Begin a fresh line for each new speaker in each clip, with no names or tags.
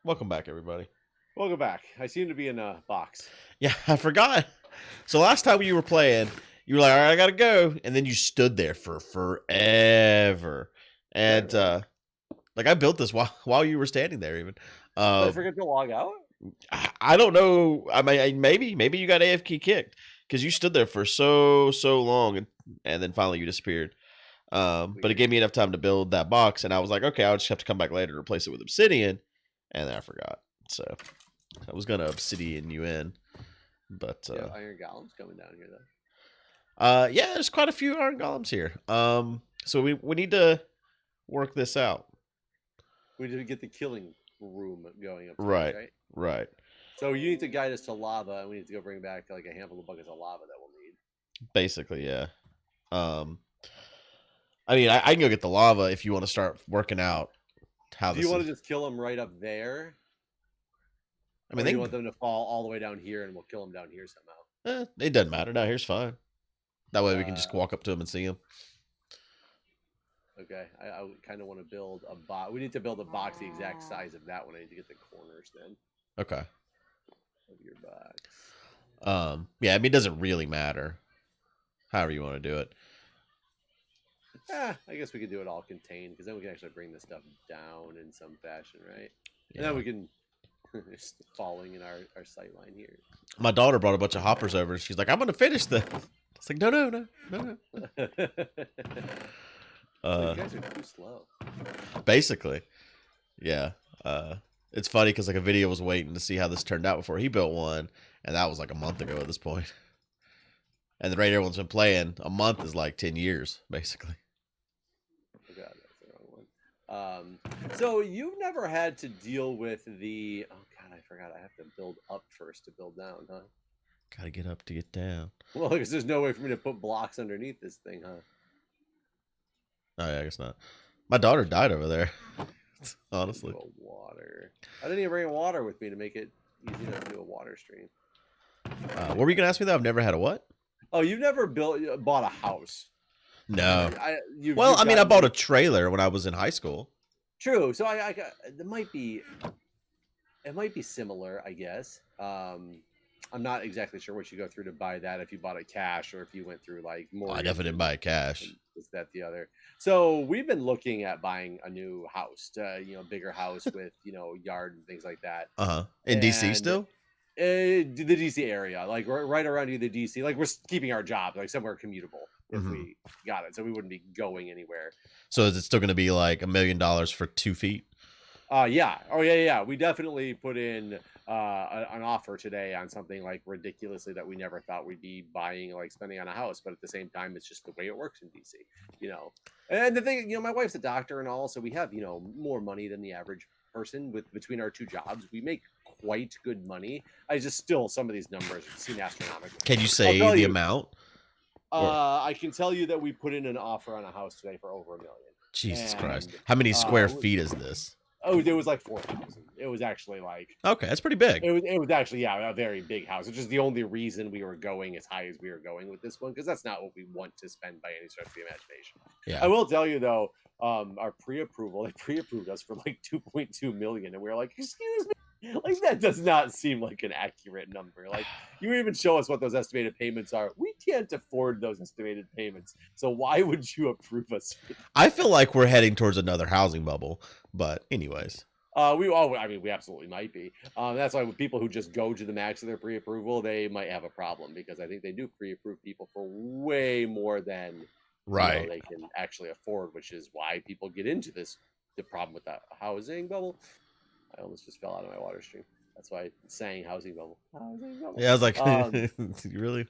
Welcome back, everybody.
Welcome back. I seem to be in a box.
Yeah, I forgot. So last time you were playing, you were like, "All right, I gotta go," and then you stood there for forever. And like I built this while you were standing there. Even
Did I
uh,
forget to log out?
I don't know. I mean, maybe you got AFK kicked because you stood there for so long, and then finally you disappeared. But it
Weird.
gave me enough time to build that box, and I was like, okay, I'll just have to come back later to replace it with obsidian, and then I forgot. So I was gonna obsidian you in, but
Yeah, iron golems coming down here though.
yeah, there's quite a few iron golems here. So we need to work this out.
We did get the killing room going upstairs,
Right,
right?
right.
So you need to guide us to lava, and we need to go bring back like a handful of buckets of lava that we'll need.
Basically, yeah. Um, I mean, I can go get the lava if you want to start working out how
Do
this
you want
is.
to just kill them right up there?
I mean,
Or do you want them to fall all the way down here, and we'll kill them down here somehow?
it doesn't matter. Down here's fine. That way we can just
Uh,
walk up to them and see them.
okay. I kind of want to build a box. We need to build a box the exact size of that one. I need to get the corners then
Okay.
of your box.
Yeah, I mean, it doesn't really matter. However you want to do it.
I guess we could do it all contained because then we can actually bring this stuff down in some fashion, right?
Yeah.
And then we can just falling in our sight line here.
My daughter brought a bunch of hoppers over, and she's like, "I'm gonna finish this." It's like, no.
You guys are too slow.
Basically, yeah. It's funny because like a video was waiting to see how this turned out before he built one, and that was like a month ago at this point. And the rate everyone's been playing, a month is like 10 years, basically.
Oh god, that's the wrong one. So you've never had to deal with the oh god, I forgot I have to build up first to build down, huh?
Gotta get up to get down.
Well, because there's no way for me to put blocks underneath this thing, huh?
Oh yeah, I guess not. My daughter died over there. Honestly.
Water. I didn't even bring water with me to make it easy enough to do a water stream.
What were you gonna ask me though? I've never had a what?
Oh, you've never bought a house?
No.
You've
I mean, I bought a trailer when I was in high school.
True. So it might be similar, I guess. I'm not exactly sure what you go through to buy that. If you bought it cash or if you went through like more.
I definitely didn't buy it cash.
Is that the other? So we've been looking at buying a new house, bigger house with yard and things like that.
In DC still?
The DC area, like right around you, the DC. Like we're keeping our job, like somewhere commutable if we got it, so we wouldn't be going anywhere.
So is it still going to be like $1 million for 2 feet?
Yeah. Oh yeah. We definitely put in an offer today on something like ridiculously that we never thought we'd be buying, like spending on a house. But at the same time, it's just the way it works in DC, And the thing, my wife's a doctor and all, so we have more money than the average person between our two jobs. We make quite good money. I just still some of these numbers seem astronomical.
Can you say the amount?
I can tell you that we put in an offer on a house today for over $1 million.
Jesus Christ! How many square feet is this?
Oh, it was like 4,000. It was actually like
okay, that's pretty big.
It was actually a very big house, which is the only reason we were going as high as we were going with this one, because that's not what we want to spend by any stretch of the imagination.
Yeah.
I will tell you though, our pre-approval, they pre-approved us for like 2.2 million, and we were like, excuse me. Like that does not seem like an accurate number. Like you even show us what those estimated payments are. We can't afford those estimated payments. So why would you approve us?
I feel like we're heading towards another housing bubble. But anyways.
We absolutely might be. That's why with people who just go to the max of their pre-approval, they might have a problem, because I think they do pre-approve people for way more than they can actually afford, which is why people get into the problem with that housing bubble. I almost just fell out of my water stream. That's why I'm saying housing bubble.
Yeah, I was like, really?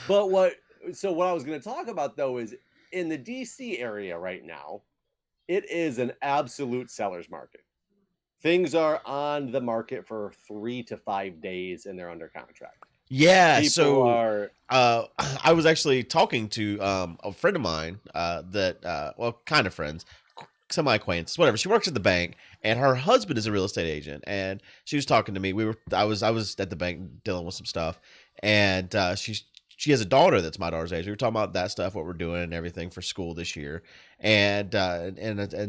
But what I was going to talk about though is in the DC area right now, it is an absolute seller's market. Things are on the market for 3 to 5 days and they're under contract.
Yeah, I was actually talking to a friend of mine that kind of friends, semi-acquaintance, whatever. She works at the bank, and her husband is a real estate agent. And she was talking to me. I was at the bank dealing with some stuff, and she has a daughter that's my daughter's age. We were talking about that stuff, what we're doing and everything for school this year. And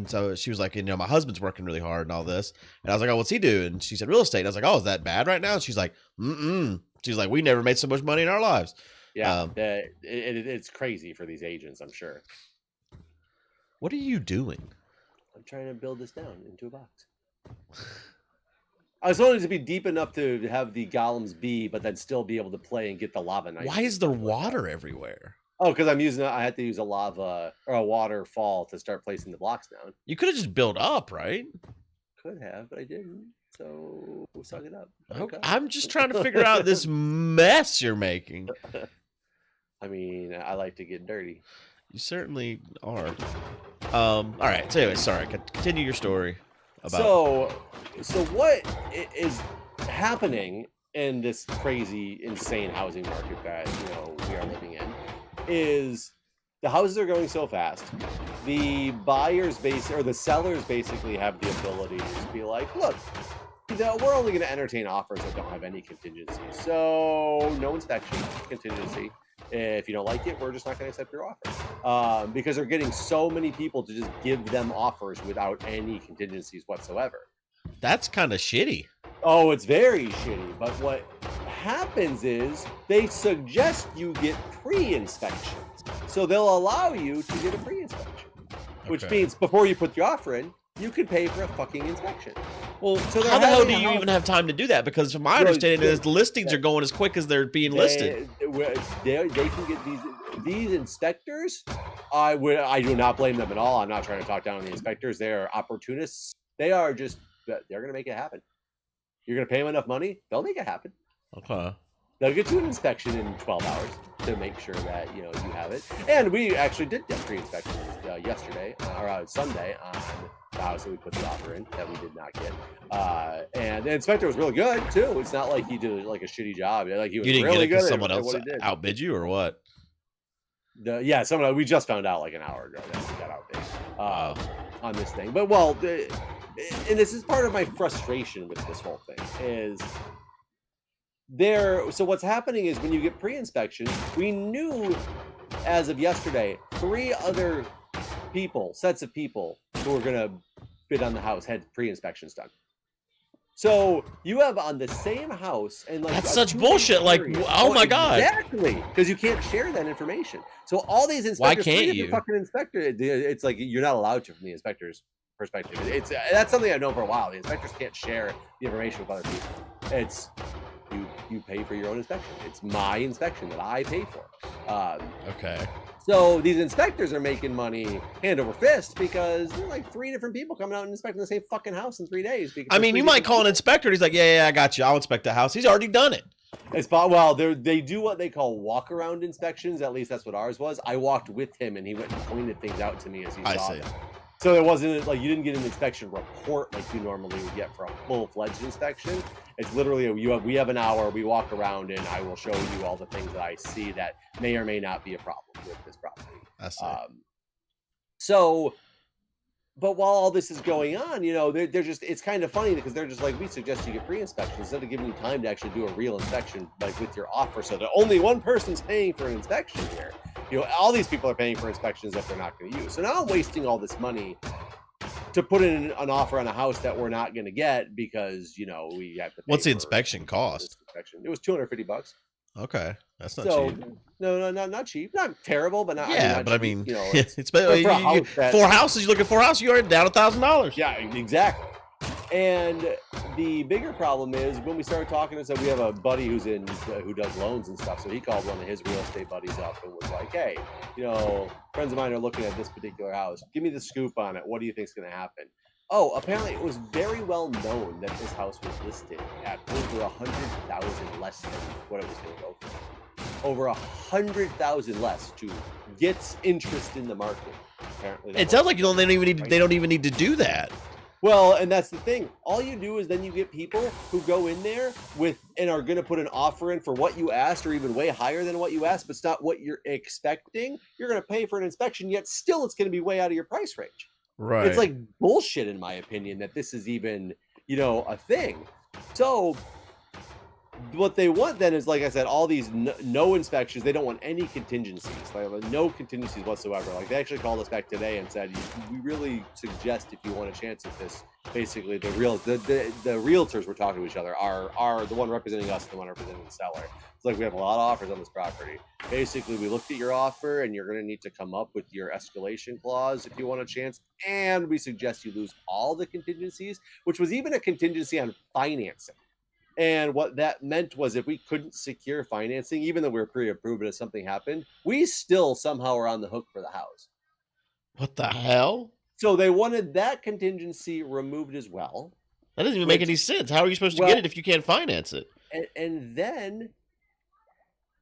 so she was like, my husband's working really hard and all this. And I was like, oh, what's he doing? And she said real estate. And I was like, oh, is that bad right now? And she's like, mm-mm. She's like, we never made so much money in our lives.
Yeah, it's crazy for these agents, I'm sure.
What are you doing?
I'm trying to build this down into a box. I was wanting to be deep enough to have the golems be, but then still be able to play and get the lava knights.
Why is there water everywhere?
Oh, because I had to use a lava or a waterfall to start placing the blocks down.
You could have just built up, right?
Could have, but I didn't. So suck it up.
Okay. I'm just trying to figure out this mess you're making.
I mean, I like to get dirty.
You certainly are. All right. So anyway, sorry. Continue your story.
So what is happening in this crazy, insane housing market that we are living in is the houses are going so fast. The the sellers basically have the ability to just be like, look, we're only going to entertain offers that don't have any contingency. So no inspection contingency. If you don't like it, we're just not going to accept your offer. Because they're getting so many people to just give them offers without any contingencies whatsoever.
That's kind of shitty.
Oh, it's very shitty. But what happens is they suggest you get pre-inspections. So they'll allow you to get a pre-inspection. Which means before you put the offer in, you could pay for a fucking inspection.
Well, so how the hell do you even have time to do that? Because from my understanding is the listings are going as quick as they're being listed.
They can get these inspectors. I do not blame them at all. I'm not trying to talk down on the inspectors. They are opportunists. They're going to make it happen. You're going to pay them enough money, they'll make it happen.
Okay.
They'll get you an inspection in 12 hours to make sure that you have it. And we actually did get pre-inspections yesterday or Sunday on the house that we put the offer in that we did not get. And the inspector was really good too. It's not like he did like a shitty job. Like he was really good.
Someone else outbid you or what?
We just found out like an hour ago that we got outbid on this thing. But and this is part of my frustration with this whole thing is. So what's happening is when you get pre-inspection, we knew as of yesterday, 3 other sets of people who were going to bid on the house had pre-inspections done. So you have on the same house and like
that's such bullshit. Like, oh my god,
exactly, because you can't share that information. So all these inspectors,
why can't you?
Fucking inspector, it's like you're not allowed to from the inspector's perspective. That's something I've known for a while. The inspectors can't share the information with other people. It's you pay for your own inspection. It's my inspection that I pay for.
Okay.
So these inspectors are making money hand over fist because there's like 3 different people coming out and inspecting the same fucking house in 3 days.
I mean, you might call an inspector. He's like, yeah, I got you. I'll inspect the house. He's already done it.
They do what they call walk-around inspections. At least that's what ours was. I walked with him and he went and pointed things out to me as he saw them. So there wasn't like you didn't get an inspection report like you normally would get for a full-fledged inspection. It's literally we have an hour, we walk around, and I will show you all the things that I see that may or may not be a problem with this property.
I see.
But while all this is going on, they're just it's kind of funny because they're just like, we suggest you get pre-inspection instead of giving you time to actually do a real inspection like with your offer, so that only one person's paying for an inspection here. All these people are paying for inspections that they're not going to use. So now I'm wasting all this money to put in an offer on a house that we're not going to get because we have to pay.
What's the inspection cost?
It was $250.
Okay, that's not cheap.
No, not cheap. Not terrible, but not.
Yeah,
not
but
cheap.
I mean, it's better. 4 houses. You look at 4 houses, you're down $1,000.
Yeah, exactly. And the bigger problem is when we started talking and said we have a buddy who does loans and stuff. So he called one of his real estate buddies up and was like, hey, friends of mine are looking at this particular house. Give me the scoop on it. What do you think is going to happen? Oh, apparently it was very well known that this house was listed at over 100,000 less than what it was going to go for. Over 100,000 less to get interest in the market. Apparently,
it sounds like they don't even need to do that.
Well, and that's the thing. All you do is then you get people who go in there and are going to put an offer in for what you asked or even way higher than what you asked, but it's not what you're expecting. You're going to pay for an inspection, yet still it's going to be way out of your price range.
Right.
It's like bullshit, in my opinion, that this is even, a thing. So what they want then is, like I said, all these no inspections. They don't want any contingencies, like no contingencies whatsoever. Like they actually called us back today and said, "We really suggest if you want a chance at this." Basically, the realtors were talking to each other. Are the one representing us, the one representing the seller. It's like we have a lot of offers on this property. Basically, we looked at your offer, and you're going to need to come up with your escalation clause if you want a chance. And we suggest you lose all the contingencies, which was even a contingency on financing. And what that meant was if we couldn't secure financing, even though we were pre-approved, but if something happened, we still somehow are on the hook for the house.
What the hell?
So they wanted that contingency removed as well.
That doesn't even make any sense. How are you supposed to get it if you can't finance it?
And then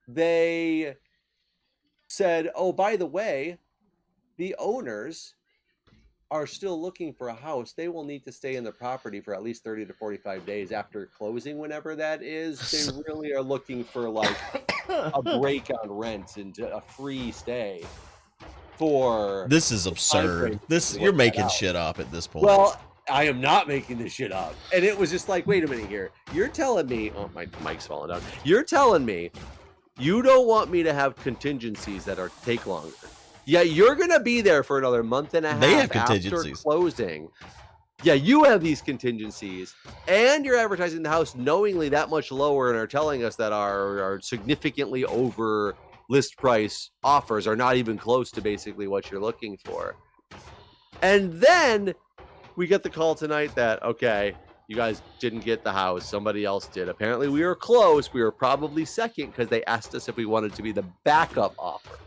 they said, oh, by the way, the owners are still looking for a house. They will need to stay in the property for at least 30 to 45 days after closing, whenever that is. They really are looking for like a break on rent and a free stay for.
This is absurd. You're making shit up at this point.
Well, I am not making this shit up. And it was just like, wait a minute here. You're telling me, oh, my mic's falling down. You're telling me you don't want me to have contingencies that take longer. Yeah, you're going to be there for another month and a half.
They have contingencies.
After closing. Yeah, you have these contingencies, and you're advertising the house knowingly that much lower and are telling us that our significantly over list price offers are not even close to basically what you're looking for. And then we get the call tonight that, okay, you guys didn't get the house. Somebody else did. Apparently we were close. We were probably second because they asked us if we wanted to be the backup offer.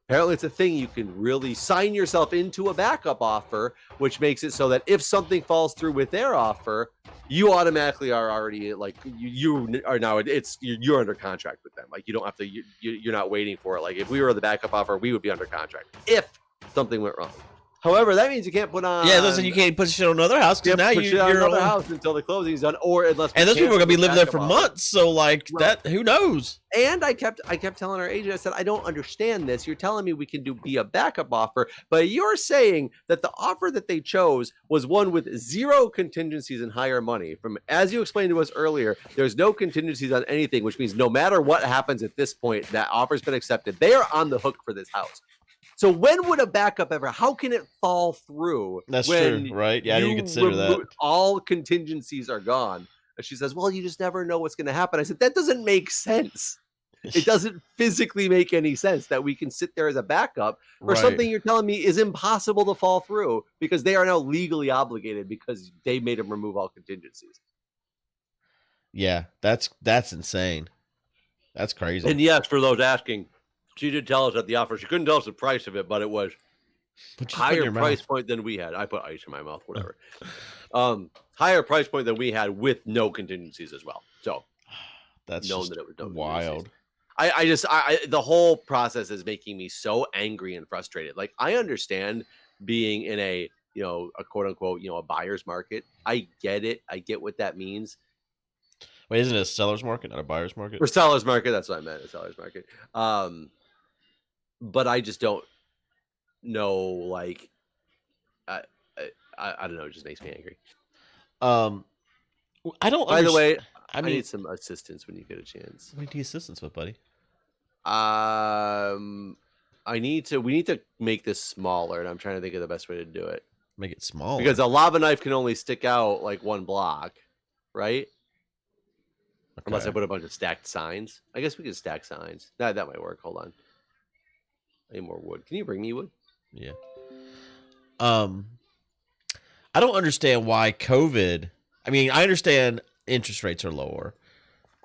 Apparently it's a thing. You can really sign yourself into a backup offer, which makes it so that if something falls through with their offer, you automatically are already like you are now. You're under contract with them. Like you don't have to. You're not waiting for it. Like if we were the backup offer, we would be under contract if something went wrong. However, that means you can't put on.
Yeah, listen, you can't put shit on another house because now you're on
another house until the closing's done, or unless.
And those people are gonna be living there for months, so like that, who knows?
And I kept telling our agent, I said, I don't understand this. You're telling me we can be a backup offer, but you're saying that the offer that they chose was one with zero contingencies and higher money. From as you explained to us earlier, there's no contingencies on anything, which means no matter what happens at this point, that offer's been accepted. They are on the hook for this house. So when would a backup ever? How can it fall through?
That's true, right? Yeah, I didn't consider that.
All contingencies are gone. And she says, "Well, you just never know what's going to happen." I said, "That doesn't make sense. It doesn't physically make any sense that we can sit there as a backup for something you're telling me is impossible to fall through because they are now legally obligated because they made them remove all contingencies."
Yeah, that's insane. That's crazy.
And yes, for those asking, she did tell us at the offer. She couldn't tell us the price of it, but it was higher price point than we had. I put ice in my mouth, whatever. Higher price point than we had with no contingencies as well. So
that's known that it was wild.
The whole process is making me so angry and frustrated. Like I understand being in a quote unquote, a buyer's market. I get it. I get what that means.
Wait, isn't it a seller's market, not a buyer's market?
Or seller's market. That's what I meant. A seller's market. But I just don't know. Like, I don't know. It just makes me angry.
I don't.
By the way, I need some assistance when you get a chance.
What do you need assistance with, buddy?
We need to make this smaller, and I'm trying to think of the best way to do it.
Make it smaller
because a lava knife can only stick out like one block, right? Okay. Unless I put a bunch of stacked signs. I guess we can stack signs. That might work. Hold on. I need more wood. Can you bring me wood?
Yeah. I don't understand why COVID. I mean, I understand interest rates are lower.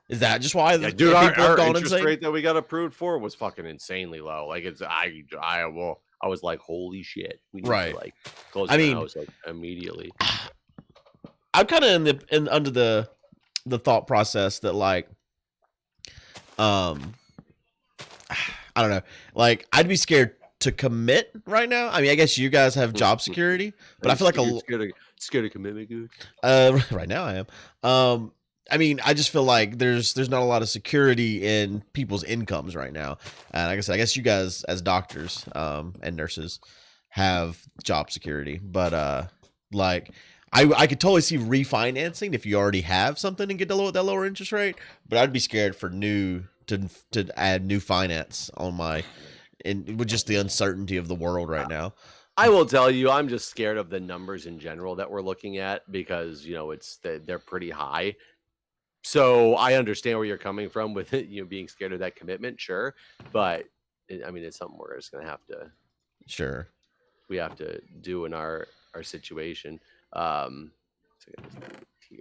Is that just why the
dude, our interest rate that we got approved for was fucking insanely low? Like it's I was like, holy shit. We need to like close the house like immediately.
I'm kind of under the thought process that like I don't know, like I'd be scared to commit right now. I mean, I guess you guys have job security, but I feel like
scared of commitment, dude.
Right now I am. I mean, I just feel like there's not a lot of security in people's incomes right now. And like I said, I guess you guys as doctors and nurses have job security, but like I could totally see refinancing if you already have something and get that lower interest rate, but I'd be scared for to add new finance on my, and with just the uncertainty of the world right now.
I will tell you, I'm just scared of the numbers in general that we're looking at because they're pretty high. So I understand where you're coming from with it, being scared of that commitment, sure, but I mean, it's something we're just gonna have to.
Sure.
We have to do in our situation. So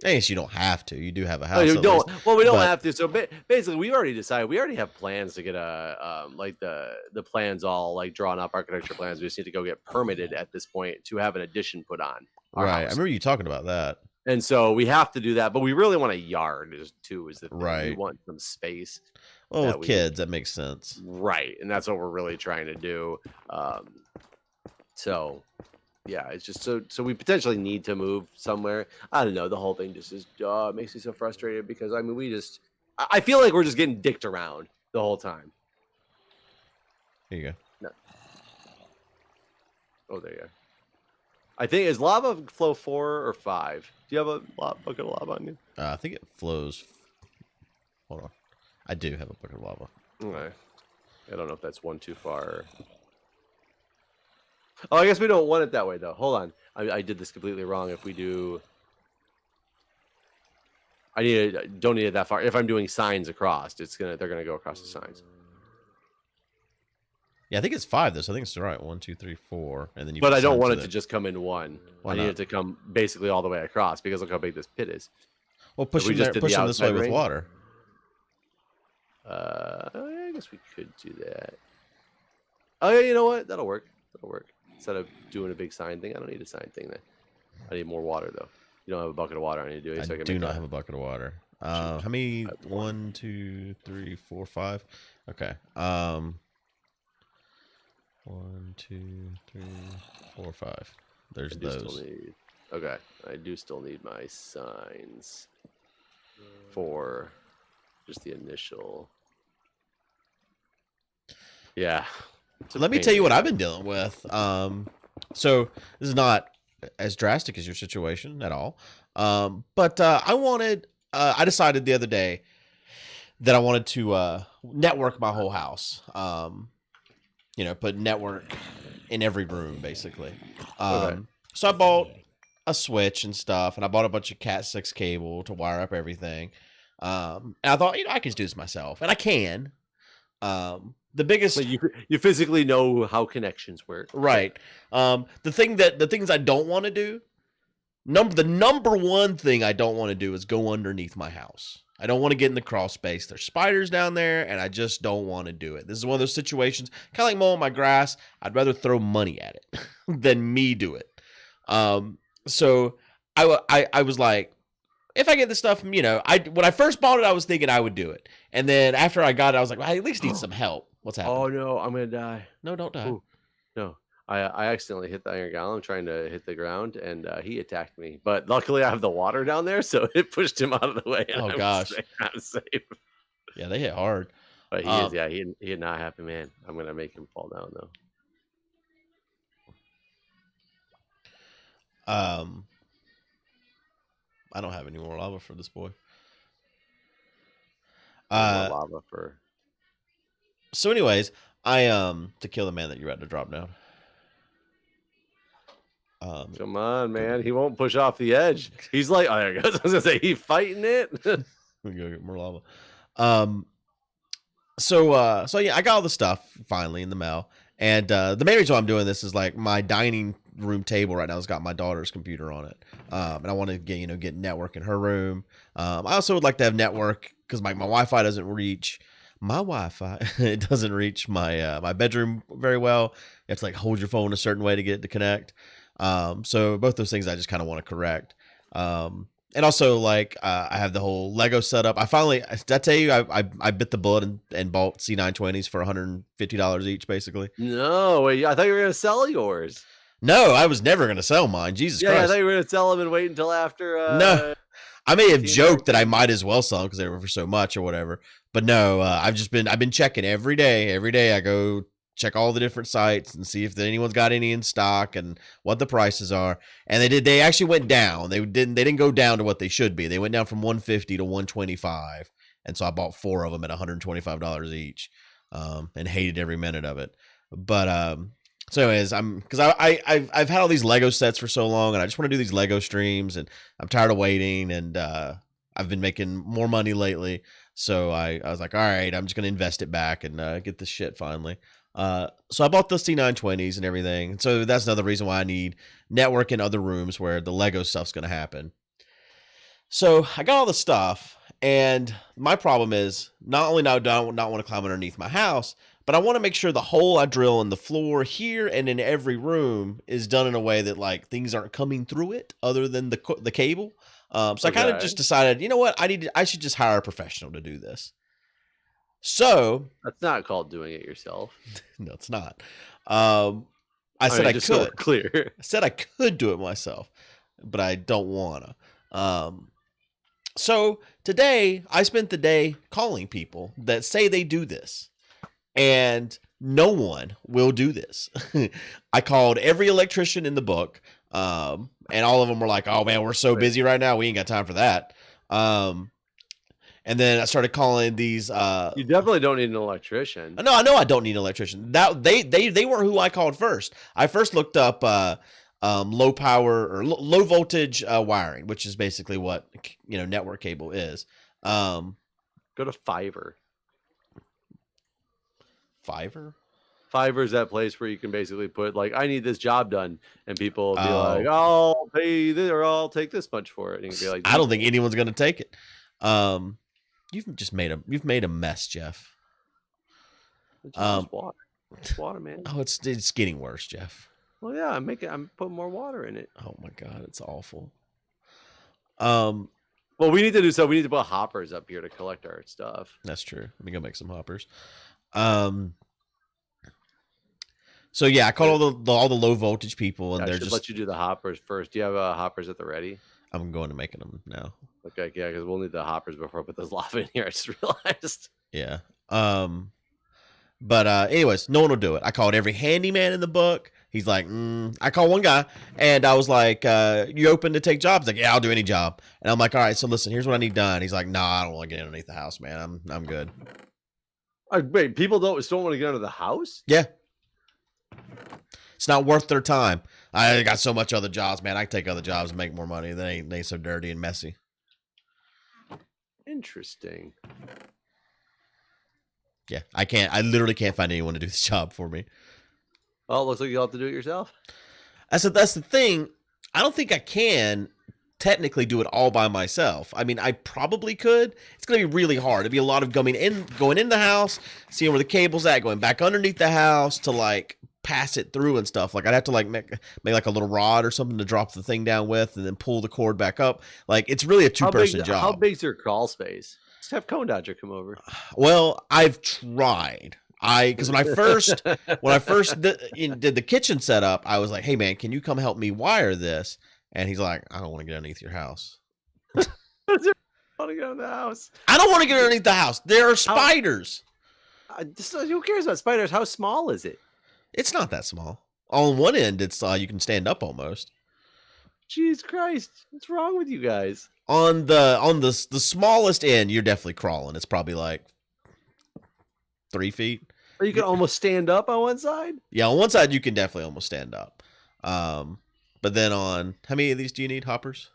I guess you don't have to. You do have a
Oh,
house.
you
at
don't.
least,
Well, we don't
but
have to. So basically, we already decided. We already have plans to get like the plans all like drawn up, architecture plans. We just need to go get permitted at this point to have an addition put on our
right. I
house.
remember you talking about that.
And so we have to do that, but we really want a yard too. Is the thing. We
Right.
want some space.
Well,
that
with kids, that makes sense.
Right, and that's what we're really trying to do. So yeah, it's just so we potentially need to move somewhere. I don't know. The whole thing just is makes me so frustrated because I mean I feel like we're just getting dicked around the whole time.
Here you go.
No. Oh, there you go. I think is lava flow 4 or 5. Do you have a bucket of lava on you?
I think it flows. Hold on. I do have a bucket of lava.
Okay. I don't know if that's one too far. Oh, I guess we don't want it that way though. Hold on. I did this completely wrong. If we do, don't need it that far. If I'm doing signs across, they're gonna go across the signs.
Yeah, I think it's 5 though. So I think it's right. 1, 2, 3, 4, and then you.
But I don't want it to just come in one.
Why
I need
not?
it to come basically all the way across because look how big this pit is.
Well, push
we
them,
just did
push
the
them this way
outside
with
ring?
water.
I guess we could do that. Oh yeah, you know what? That'll work. That'll work. Instead of doing a big sign thing, I don't need a sign thing. Then I need more water though. You don't have a bucket of water. I need to do it. So I
do not have a bucket of water. How many? 1, 2, 3, 4, 5. Okay. 1, 2, 3, 4, 5. There's those.
Okay, I do still need my signs for just the initial. Yeah.
So let me tell you what I've been dealing with. So this is not as drastic as your situation at all. But I decided the other day that I wanted to network my whole house. Put network in every room basically.
Okay.
So I bought a switch and stuff, and I bought a bunch of Cat 6 cable to wire up everything. And I thought, I can do this myself, and I can. The biggest,
but you physically know how connections work,
right? The things I don't want to do. The number one thing I don't want to do is go underneath my house. I don't want to get in the crawl space. There's spiders down there, and I just don't want to do it. This is one of those situations, kind of like mowing my grass. I'd rather throw money at it than me do it. So I was like, if I get this stuff, when I first bought it, I was thinking I would do it. And then after I got it, I was like, well, I at least need some help. What's happening?
Oh no, I'm gonna die.
No, don't die.
Ooh, no, I accidentally hit the iron golem trying to hit the ground, and he attacked me. But luckily, I have the water down there, so it pushed him out of the way.
Oh gosh,
I'm safe.
Yeah, they hit hard.
But he is, yeah, he is not happy, man. I'm gonna make him fall down though.
I don't have any more lava for this boy.
Lava for.
So, anyways, to kill the man that you're about to drop down.
Come on, man. He won't push off the edge. He's like, oh, there he goes. I was gonna say he's fighting it.
We go get more lava. So yeah, I got all the stuff finally in the mail. And the main reason why I'm doing this is like my dining room table right now has got my daughter's computer on it. And I want to get network in her room. I also would like to have network because my Wi-Fi doesn't reach my Wi-Fi. It doesn't reach my my bedroom very well. You have to like hold your phone a certain way to get it to connect. So both those things I just kind of want to correct. And also like I have the whole Lego setup. Did I tell you I bit the bullet and bought C920s for $150 each basically.
No, wait, I thought you were gonna sell yours.
No, I was never gonna sell mine. Jesus Christ.
Yeah, I thought you were gonna sell them and wait until after.
No, I may have joked that I might as well sell them because they were for so much or whatever. But no, I've been checking every day. Every day I go check all the different sites and see if anyone's got any in stock and what the prices are. And they did. They actually went down. They didn't go down to what they should be. They went down from 150 to 125. And so I bought 4 of them at $125 each, and hated every minute of it. But so anyways, because I've had all these Lego sets for so long, and I just want to do these Lego streams, and I'm tired of waiting, and I've been making more money lately. So I was like, all right, I'm just gonna invest it back and get this shit finally. So I bought the C920s and everything. So that's another reason why I need network in other rooms where the Lego stuff's gonna happen. So I got all the stuff, and my problem is not only now do I not want to climb underneath my house, but I want to make sure the hole I drill in the floor here and in every room is done in a way that like things aren't coming through it other than the cable. So I kind of just decided, you know what, I should just hire a professional to do this. So
that's not called doing it yourself.
No, it's not. I said I could. So
clear.
I said I could do it myself, but I don't wanna. So today I spent the day calling people that say they do this, and no one will do this. I called every electrician in the book, and all of them were like, "Oh man, we're so busy right now, we ain't got time for that." And then I started calling these.
You definitely don't need an electrician.
No, I know I don't need an electrician. That they weren't who I called first. I first looked up low power or low voltage wiring, which is basically what network cable is.
Go to Fiverr. Fiverr is that place where you can basically put like, I need this job done, and people will be like, I'll pay this, or I'll take this much for it. And you can be like,
I don't think anyone's gonna take it. You've made a mess, Jeff.
It's water. It's water, man.
Oh, it's getting worse, Jeff.
Well, yeah, I'm putting more water in it.
Oh my god, it's awful.
Well, we need to do so. We need to put hoppers up here to collect our stuff.
That's true. Let me go make some hoppers. So yeah, I called all the low voltage people, and they're just
let you do the hoppers first. Do you have hoppers at the ready?
I'm going to making them now.
Okay, yeah, because we'll need the hoppers before I put this lava in here. I just realized.
Yeah. But anyways, no one will do it. I called every handyman in the book. He's like, I called one guy, and I was like, you open to take jobs? He's like, yeah, I'll do any job. And I'm like, all right, so listen, here's what I need done. He's like, nah, I don't want to get underneath the house, man. I'm good.
Wait, people don't want to get under the house?
Yeah. It's not worth their time. I got so much other jobs, man. I can take other jobs and make more money. They ain't so dirty and messy.
Interesting.
Yeah, I literally can't find anyone to do this job for me.
Well, it looks like you'll have to do it yourself.
That's the thing. I don't think I can technically do it all by myself. I mean, I probably could. It's going to be really hard. It'd be a lot of going in the house, seeing where the cable's at, going back underneath the house to like pass it through and stuff. Like I'd have to like make like a little rod or something to drop the thing down with, and then pull the cord back up. Like it's really a 2-person job.
How big's your crawl space? Just have Cone Dodger come over.
Well, I've tried. Because when I first did the kitchen setup, I was like, "Hey man, can you come help me wire this?" And he's like, "I don't want to get underneath your house."
I want to get in the house.
I don't want to get underneath the house. There are spiders.
Who cares about spiders? How small is it?
It's not that small. On one end, it's you can stand up almost.
Jesus Christ, what's wrong with you guys?
On the smallest end, you're definitely crawling. It's probably like 3 feet.
Or you can almost stand up on one side?
Yeah, on one side you can definitely almost stand up. But then on how many of these do you need, hoppers?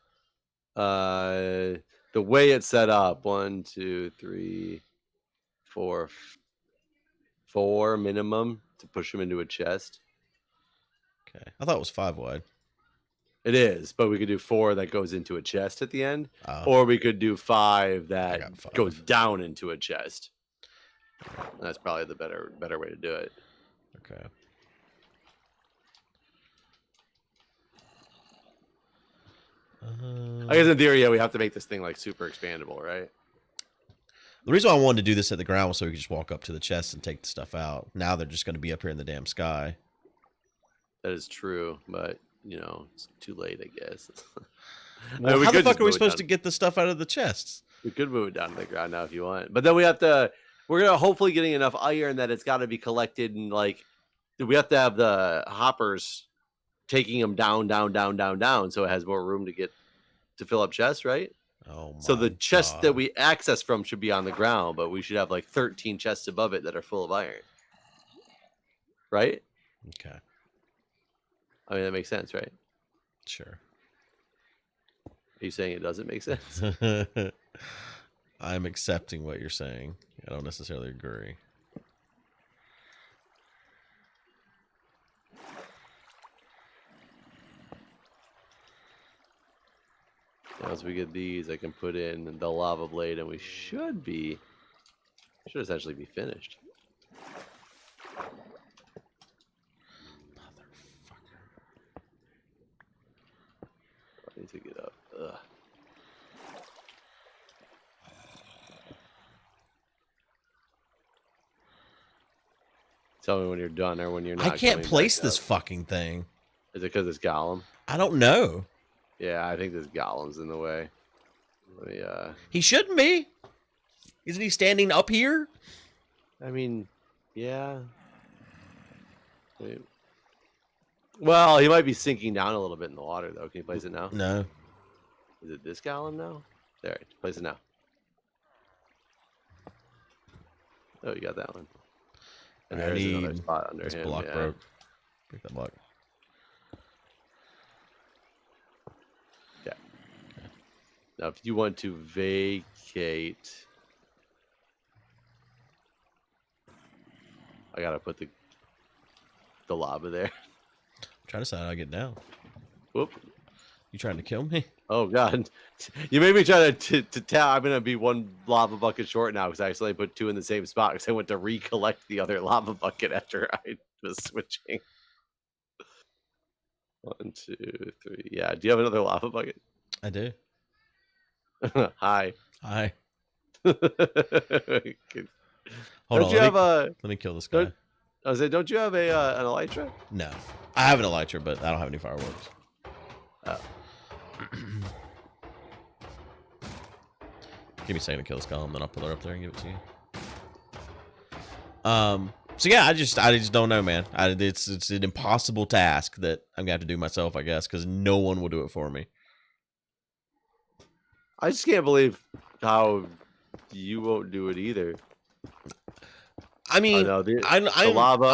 The way it's set up, 1, 2, 3, 4, 4 minimum to push them into a chest.
Okay, I thought it was 5 wide.
It is, but we could do 4 that goes into a chest at the end, or we could do 5 that goes down into a chest. That's probably the better way to do it.
Okay.
I guess in theory, yeah, we have to make this thing like super expandable, right?
The reason why I wanted to do this at the ground was so we could just walk up to the chest and take the stuff out. Now they're just going to be up here in the damn sky.
That is true, but it's too late, I guess.
Well, how the fuck are we supposed to get the stuff out of the chests?
We could move it down to the ground now if you want, but then we're gonna hopefully getting enough iron that it's got to be collected in like
we have to have the hoppers taking them down, so it has more room to fill up chests, right?
Oh my
So the chest
God.
that we access from should be on the ground, but we should have like 13 chests above it that are full of iron. Right?
Okay.
I mean, that makes sense, right?
Sure.
Are you saying it doesn't make sense?
I'm accepting what you're saying. I don't necessarily agree.
Once we get these, I can put in the lava blade, and we should essentially be finished.
Motherfucker.
I need to get up. Ugh. Tell me when you're done or when you're not.
I can't
coming
place
back
this
up.
fucking thing.
Is it because it's Golem?
I don't know.
Yeah, I think this Golem's in the way. Let me,
He shouldn't be. Isn't he standing up here?
I mean, yeah. Wait. Well, he might be sinking down a little bit in the water, though. Can you place it now?
No.
Is it this Golem now? There, place it now. Oh, you got that one. And
I
there's another
need
spot under
this
him.
block
Yeah.
broke. Pick that block.
Okay. Now, if you want to vacate, I gotta put the lava there.
I'm trying to decide how to get down.
Whoop.
You trying to kill me?
Oh God! You made me try to tell. I'm gonna be one lava bucket short now because I accidentally put two in the same spot because I went to recollect the other lava bucket after I was switching. 1, 2, 3. Yeah. Do you have another lava bucket?
I do.
Hi.
Hi.
Hold
Hold on.
you have a?
Let me kill this guy.
I was like, don't you have an elytra?
No. I have an elytra, but I don't have any fireworks.
Oh.
Give me a second to kill this golem, then I'll pull her up there and give it to you. So yeah, I just don't know, man. It's an impossible task that I'm gonna have to do myself, I guess, because no one will do it for me.
I just can't believe how you won't do it either.
I mean,
the lava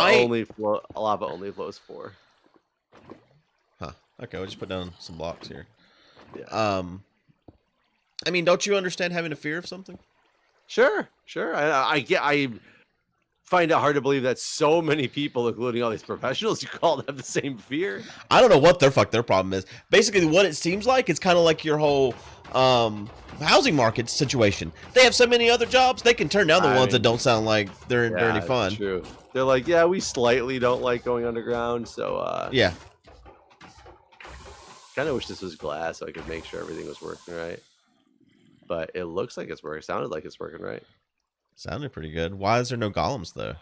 only flows 4.
Huh. Okay, we'll just put down some blocks here.
Yeah.
I mean, don't you understand having a fear of something?
Sure. I find it hard to believe that so many people, including all these professionals you called, have the same fear.
I don't know what their problem is. Basically, what it seems like, it's kind of like your whole housing market situation. They have so many other jobs, they can turn down the ones that don't sound like they're any fun.
True. They're like, yeah, we slightly don't like going underground, so
yeah.
Kind of wish this was glass so I could make sure everything was working right. But it looks like it's working. Sounded like it's working right.
Sounded pretty good. Why is there no golems though?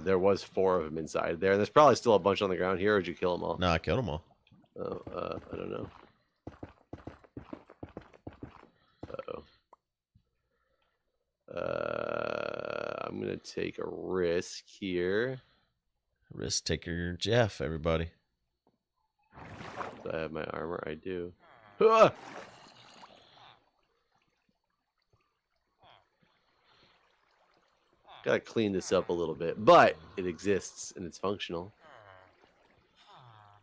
There was 4 of them inside there. There's probably still a bunch on the ground here. Or did you kill them all?
No, I killed them all.
Oh, I don't know. I'm gonna take a risk here.
Risk taker Jeff, everybody.
Do I have my armor? I do. Ah! Gotta clean this up a little bit, but it exists and it's functional.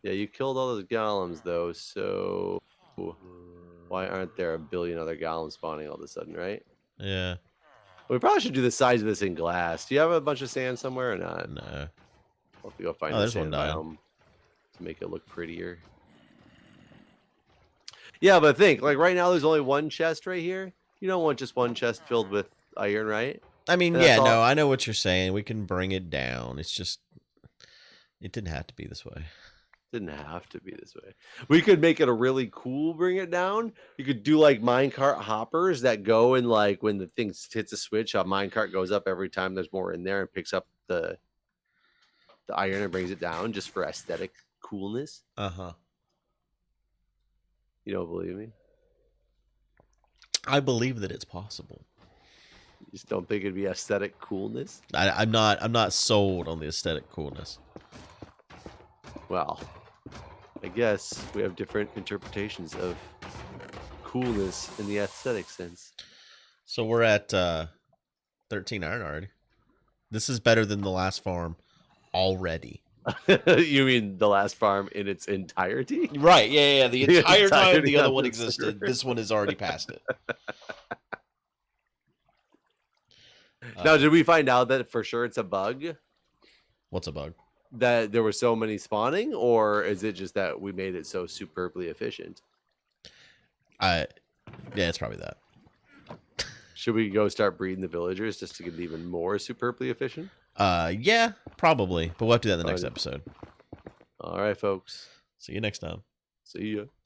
Yeah, you killed all those golems though, so why aren't there a billion other golems spawning all of a sudden, right?
Yeah.
We probably should do the size of this in glass. Do you have a bunch of sand somewhere or not?
No.
I'll have to go find the sand biome to make it look prettier. Yeah, but think, like right now there's only one chest right here. You don't want just one chest filled with iron, right?
I mean, yeah, no, I know what you're saying. We can bring it down. It's just, it didn't have to be this way.
Didn't have to be this way. We could make it a really cool bring it down. You could do like minecart hoppers that go in like when the thing hits a switch, a minecart goes up every time there's more in there and picks up the iron and brings it down just for aesthetic coolness.
Uh-huh.
You don't believe me?
I believe that it's possible.
You just don't think it'd be aesthetic coolness?
I'm not sold on the aesthetic coolness.
Well, I guess we have different interpretations of coolness in the aesthetic sense.
So we're at 13 iron already. This is better than the last farm already.
You mean the last farm in its entirety?
Right, yeah. The
The
entire time
entirety
the other
of
one
the
existed,
server.
this one is already past it.
Now, did we find out that for sure it's a bug?
What's a bug?
That there were so many spawning, or is it just that we made it so superbly efficient?
Yeah, it's probably that.
Should we go start breeding the villagers just to get it even more superbly efficient?
Yeah, probably. But we'll have to do that in the next
Alrighty.
episode.
All right, folks.
See you next time.
See ya.